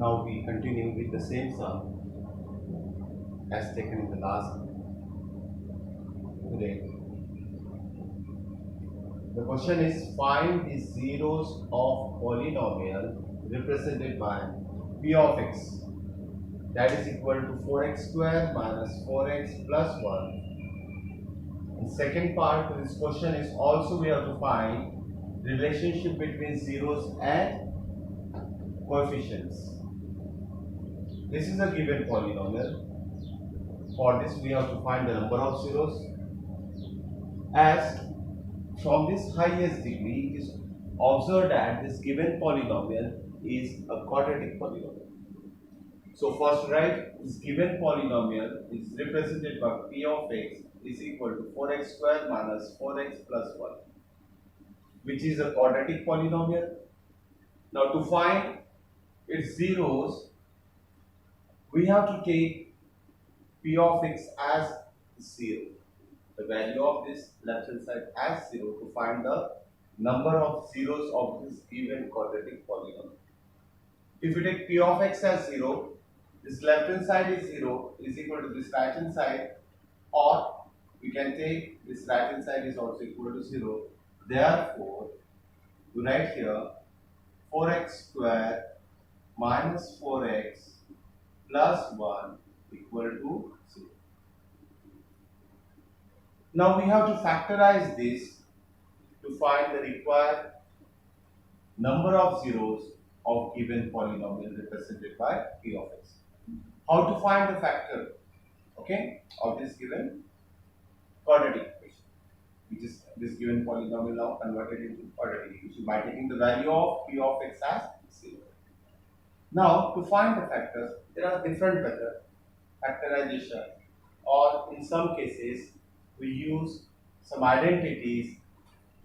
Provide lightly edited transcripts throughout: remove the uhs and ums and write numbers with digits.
Now we continue with the same sum as taken in the last today. The question is find the zeros of polynomial represented by p of x that is equal to 4x square minus 4x plus 1. And second part to this question is also we have to find relationship between zeros and coefficients. This is a given polynomial. For this we have to find the number of zeros, as from this highest degree it is observed that this given polynomial is a quadratic polynomial. So first write this given polynomial is represented by p of x is equal to 4x square minus 4x plus 1, which is a quadratic polynomial. Now to find its zeros, we have to take p of x as 0, the value of this left hand side as 0, to find the number of zeros of this given quadratic polynomial. If we take p of x as 0, this left hand side is 0 is equal to this right hand side, or we can take this right hand side is also equal to 0. Therefore, we write here 4x square minus 4x plus 1 equal to 0. Now we have to factorize this to find the required number of zeros of given polynomial represented by p of x. How to find the factor, okay, of this given quadratic equation, which is this given polynomial now converted into quadratic equation by taking the value of p of x as 0. Now to find the factors, there are different methods, factorization, or in some cases we use some identities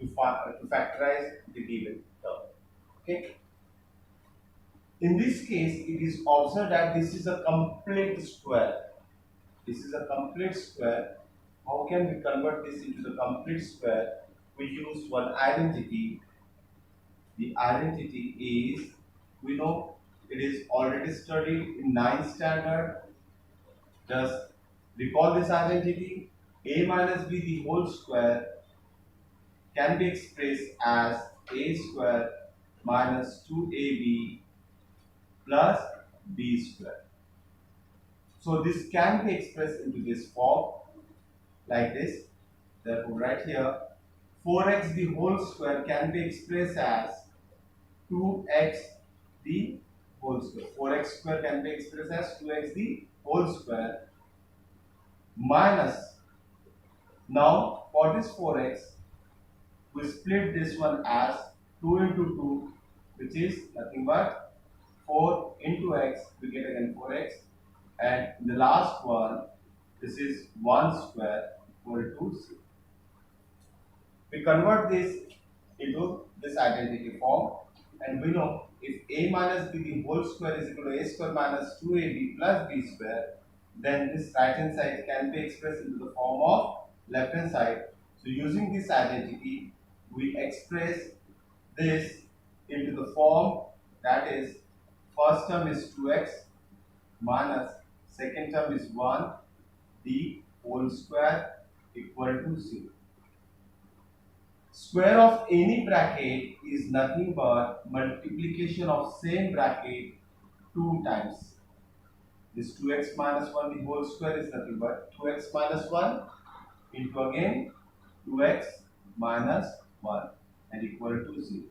to factorize the given term. Okay. In this case, it is observed that this is a complete square. This is a complete square. How can we convert this into the complete square? We use one identity. The identity is, we know it is already studied in 9th standard. Just recall this identity. A minus b the whole square can be expressed as a square minus 2ab plus b square. So this can be expressed into this form like this. Therefore, right here 4x the whole square can be expressed as 2x the whole square. 4x square can be expressed as 2x the whole square minus, now for this 4x we split this one as 2 into 2, which is nothing but 4 into x, we get again 4x, and the last one, this is 1 square equal to 0. We convert this into this identity form, and we know if a minus b the whole square is equal to a square minus 2ab plus b square, then this right hand side can be expressed into the form of left hand side. So using this identity, we express this into the form, that is first term is 2x minus second term is 1 the whole square equal to 0. Square of any bracket is nothing but multiplication of same bracket 2 times. This 2x minus 1 the whole square is nothing but 2x minus 1 into again 2x minus 1 and equal to 0.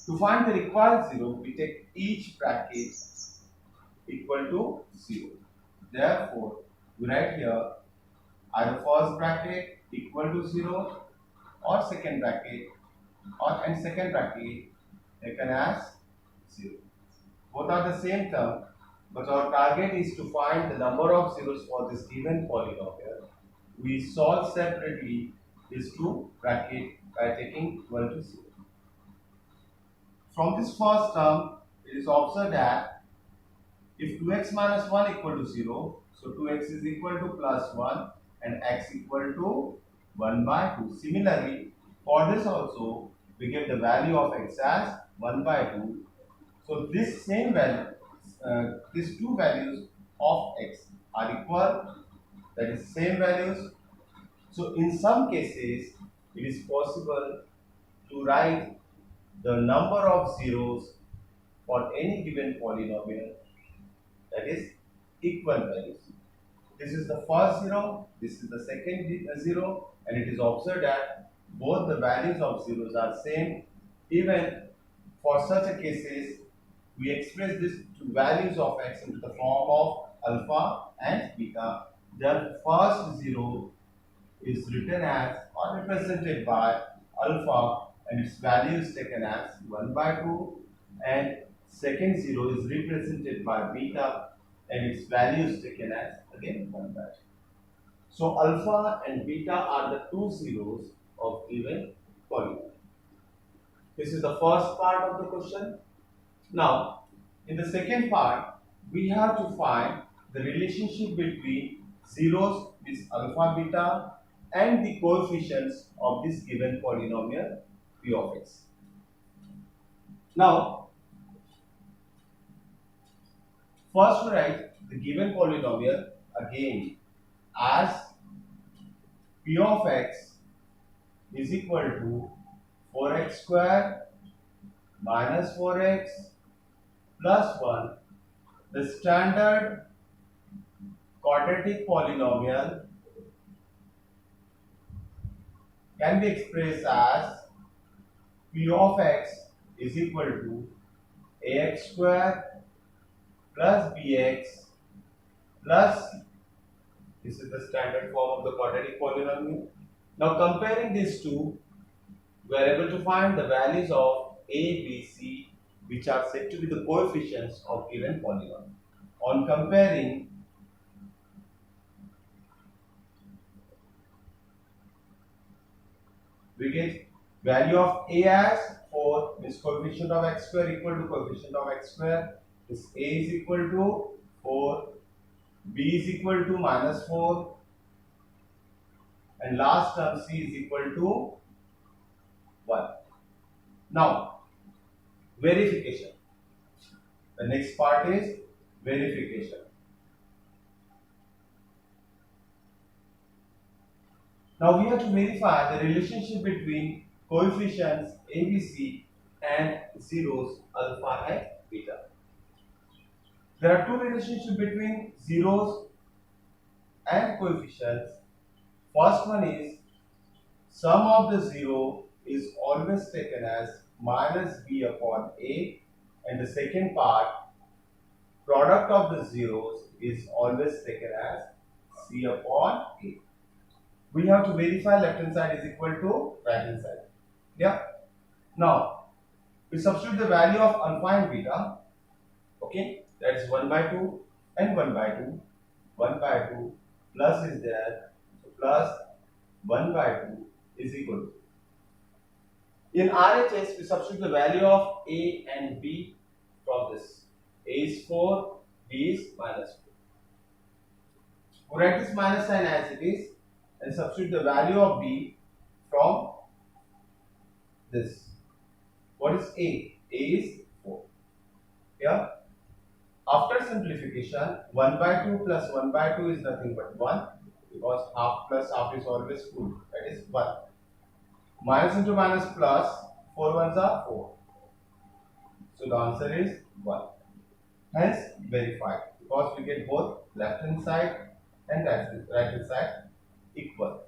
To find the required 0, we take each bracket equal to 0. Therefore, we write here either first bracket equal to 0 or second bracket and second bracket taken as 0. Both are the same term, but our target is to find the number of zeros for this given polynomial. We solve separately these two brackets by taking equal to 0. From this first term, it is observed that if 2x minus 1 equal to 0, so 2x is equal to plus 1 and x equal to 1 by 2. Similarly, for this also, we get the value of x as 1 by 2. So this same value these two values of x are equal, that is same values. So in some cases, it is possible to write the number of zeros for any given polynomial, that is equal values. This is the first zero, this is the second zero, and it is observed that both the values of zeros are same. Even for such a cases, we express these two values of x into the form of alpha and beta. The first zero is written as or represented by alpha and its value is taken as 1 by 2, and second zero is represented by beta and its value is taken as again 1 by 2. So alpha and beta are the two zeros of given polynomial. This is the first part of the question. Now, in the second part, we have to find the relationship between zeros with alpha, beta, and the coefficients of this given polynomial p of x. Now, first we write the given polynomial again as p of x is equal to 4x square minus 4x plus 1, the standard quadratic polynomial can be expressed as p of x is equal to ax square plus bx plus c. This is the standard form of the quadratic polynomial. Now comparing these two, we are able to find the values of a, b, c, which are said to be the coefficients of given polynomial. On comparing, we get value of a as 4, means coefficient of x square equal to coefficient of x square. This a is equal to 4, b is equal to minus 4, and last term c is equal to 1. Now, verification. The next part is verification. Now we have to verify the relationship between coefficients ABC and zeros alpha and beta. There are two relationships between zeros and coefficients. First one is sum of the zero is always taken as minus b upon a, and the second part, product of the zeros is always taken as c upon a. We have to verify left hand side is equal to right hand side. Yeah. Now we substitute the value of alpha and beta. Okay, that is 1 by 2 and 1 by 2. 1 by 2 plus is there, so plus 1 by 2 is equal to. In RHS, we substitute the value of a and b from this. A is 4, b is minus 4. We write this minus sign as it is and substitute the value of b from this. What is a? A is 4. Yeah. After simplification, 1 by 2 plus 1 by 2 is nothing but 1, because half plus half is always full. That is 1. Minus into minus plus, 4 ones are 4. So the answer is 1. Hence verified, because we get both left hand side and right hand side equal.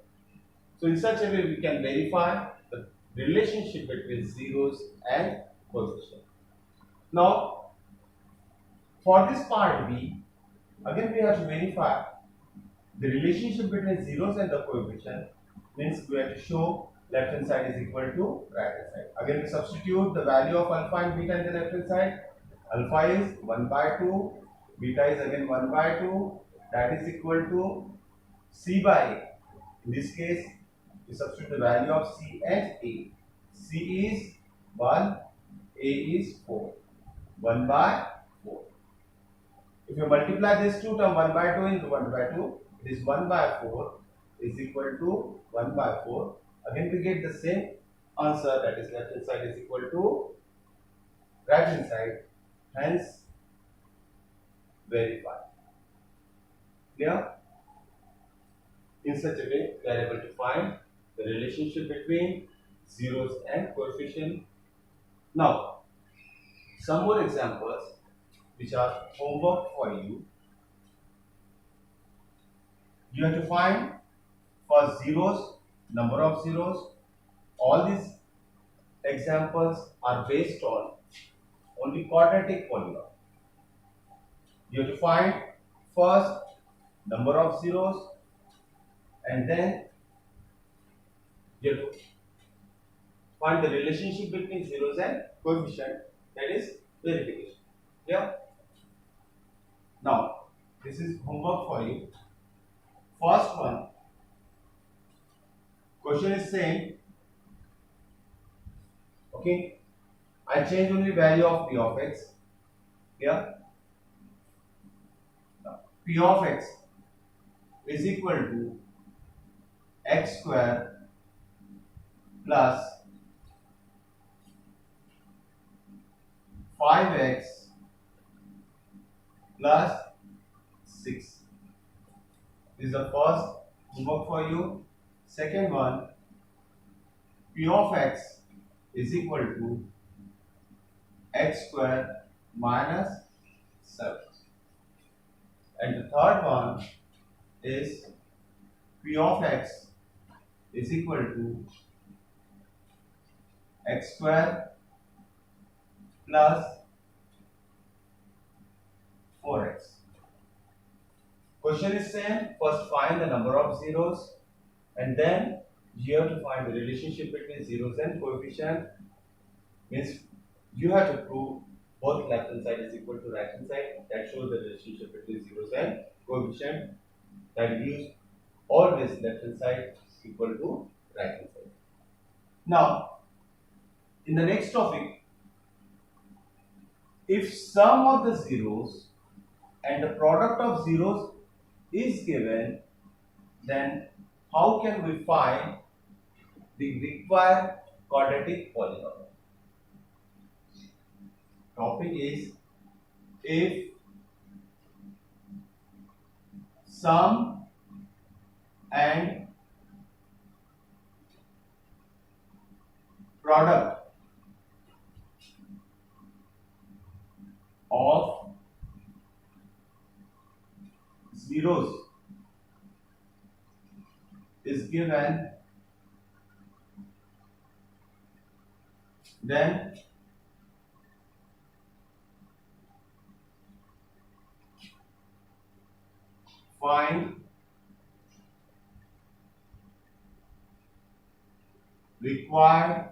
So in such a way we can verify the relationship between zeros and coefficient. Now for this part B, again we have to verify the relationship between zeros and the coefficient. Means we have to show left hand side is equal to right hand side. Again we substitute the value of alpha and beta in the left hand side. Alpha is 1 by 2, beta is again 1 by 2, that is equal to c by a. In this case, we substitute the value of c and a. C is 1, a is 4. 1 by 4. If you multiply this two term 1 by 2 into 1 by 2, it is 1 by 4 is equal to 1 by 4. Again we get the same answer, that is left hand side is equal to right hand side. Hence verify. Clear? In such a way, we are able to find the relationship between zeros and coefficient. Now, some more examples which are homework for you. You have to find for zeros, number of zeros. All these examples are based on only quadratic polynomial. You have to find first number of zeros, and then you have to find the relationship between zeros and coefficient, that is verification. Yeah. Now, this is homework for you. First one, question is saying, okay, I change only value of p of x. Yeah. Now, p of x is equal to x square plus 5x plus 6. This is the first homework for you. Second one, p of x is equal to x square minus 7. And the third one is p of x is equal to x square plus 4x. Question is same. First find the number of zeros, and then you have to find the relationship between zeros and coefficient. Means you have to prove both left hand side is equal to right hand side. That shows the relationship between zeros and coefficient. That gives always left hand side equal to right hand side. Now, in the next topic, if sum of the zeros and the product of zeros is given, then how can we find the required quadratic polynomial? Topic is, if sum and product of zeros is given, then find required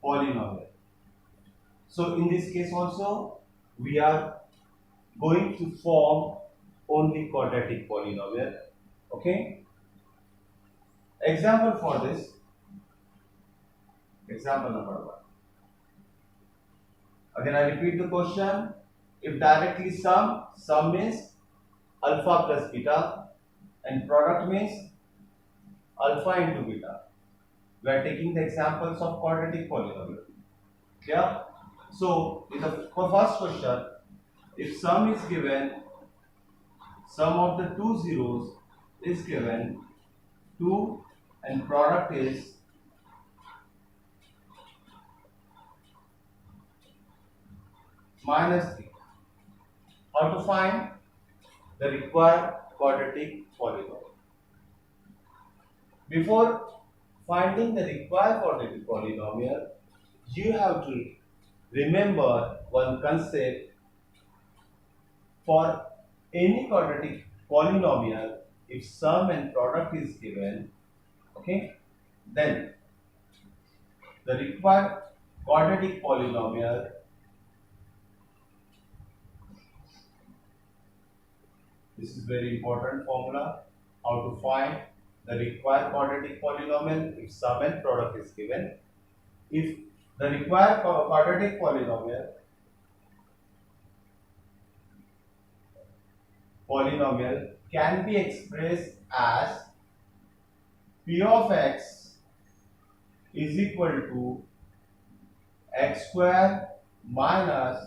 polynomial. So in this case also we are going to form only quadratic polynomial. Okay. Example for this. Example number 1. Again I repeat the question. If directly sum means alpha plus beta and product means alpha into beta. We are taking the examples of quadratic polynomial. Yeah. So in the first question, if sum is given, sum of the two zeros is given 2 and product is minus 3. How to find the required quadratic polynomial? Before finding the required quadratic polynomial, you have to remember one concept. For any quadratic polynomial, if sum and product is given, okay, then the required quadratic polynomial this is very important formula, how to find the required quadratic polynomial if sum and product is given. If the required quadratic polynomial can be expressed as p of x is equal to x square minus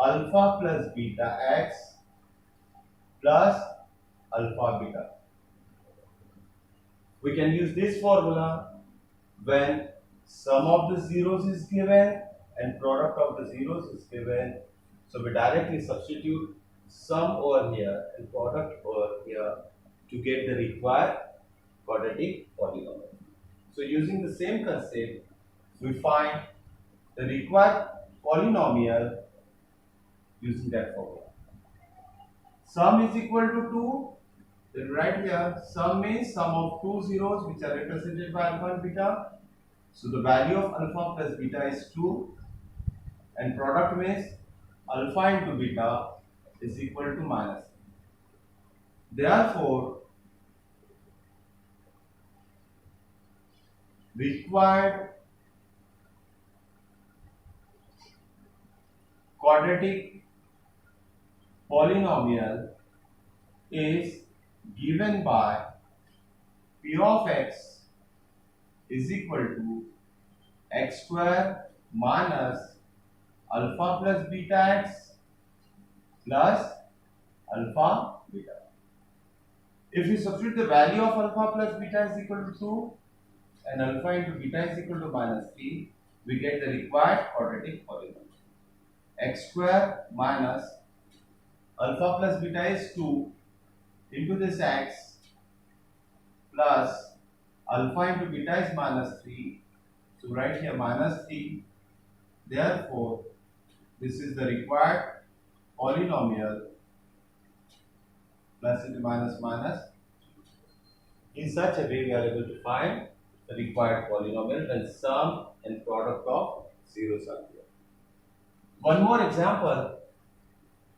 alpha plus beta x plus alpha beta. We can use this formula when sum of the zeros is given and product of the zeros is given. So we directly substitute sum over here and product over here to get the required quadratic polynomial. So using the same concept, we find the required polynomial using that formula. Sum is equal to 2. Then right here, sum means sum of two zeros which are represented by alpha and beta. So the value of alpha plus beta is 2. And product means alpha into beta is equal to minus. Therefore, required quadratic polynomial is given by p of x is equal to x square minus alpha plus beta x plus alpha beta. If we substitute the value of alpha plus beta is equal to 2 and alpha into beta is equal to minus 3, we get the required quadratic polynomial. X square minus alpha plus beta is 2 into this x plus alpha into beta is minus 3. So right here minus 3. Therefore, this is the required polynomial plus into minus minus. In such a way, we are able to find the required polynomial when sum and product of zeros are given. One more example.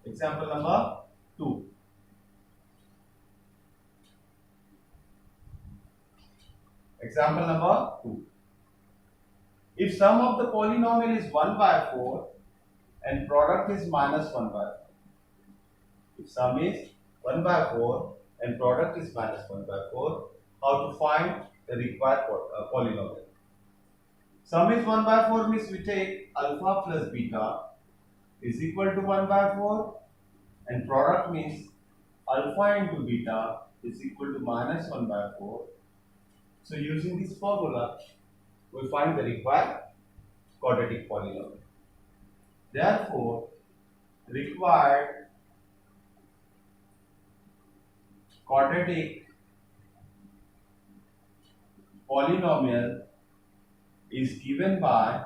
Example number 2. Example number 2. If sum of the polynomial is 1 by 4 and product is minus 1 by 4. If sum is 1 by 4 and product is minus 1 by 4, how to find the required polynomial? Sum is 1 by 4 means we take alpha plus beta is equal to 1 by 4 and product means alpha into beta is equal to minus 1 by 4. So using this formula, we find the required quadratic polynomial. Therefore, required quadratic polynomial is given by,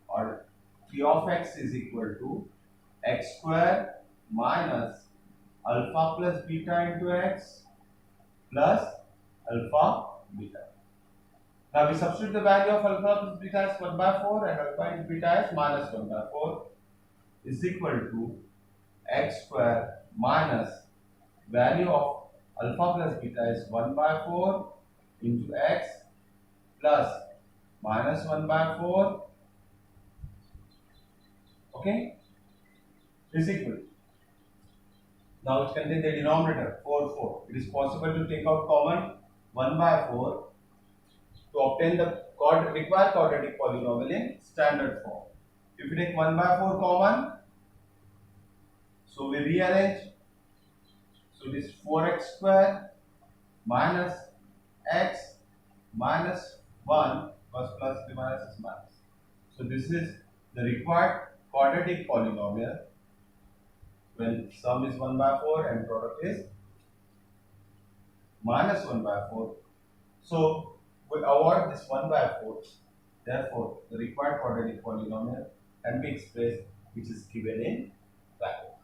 or p of x is equal to x square minus alpha plus beta into x plus alpha beta. Now we substitute the value of alpha plus beta as 1 by 4 and alpha into beta as minus 1 by 4 is equal to x square minus value of alpha plus beta is 1 by 4 into x plus minus 1 by 4, okay, is equal. Now it contains the denominator 4. It is possible to take out common 1 by 4 to obtain the required quadratic polynomial in standard form. If we take 1 by 4 common, so we rearrange. So this 4x square minus x minus 1 plus the minus is minus. So this is the required quadratic polynomial when sum is 1 by 4 and product is minus 1 by 4. So we avoid this 1 by 4. Therefore, the required quadratic polynomial can be expressed which is given in bracket.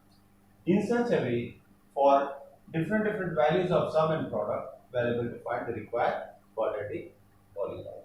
In such a way, for different values of sum and product, we are able to find the required quadratic polynomial.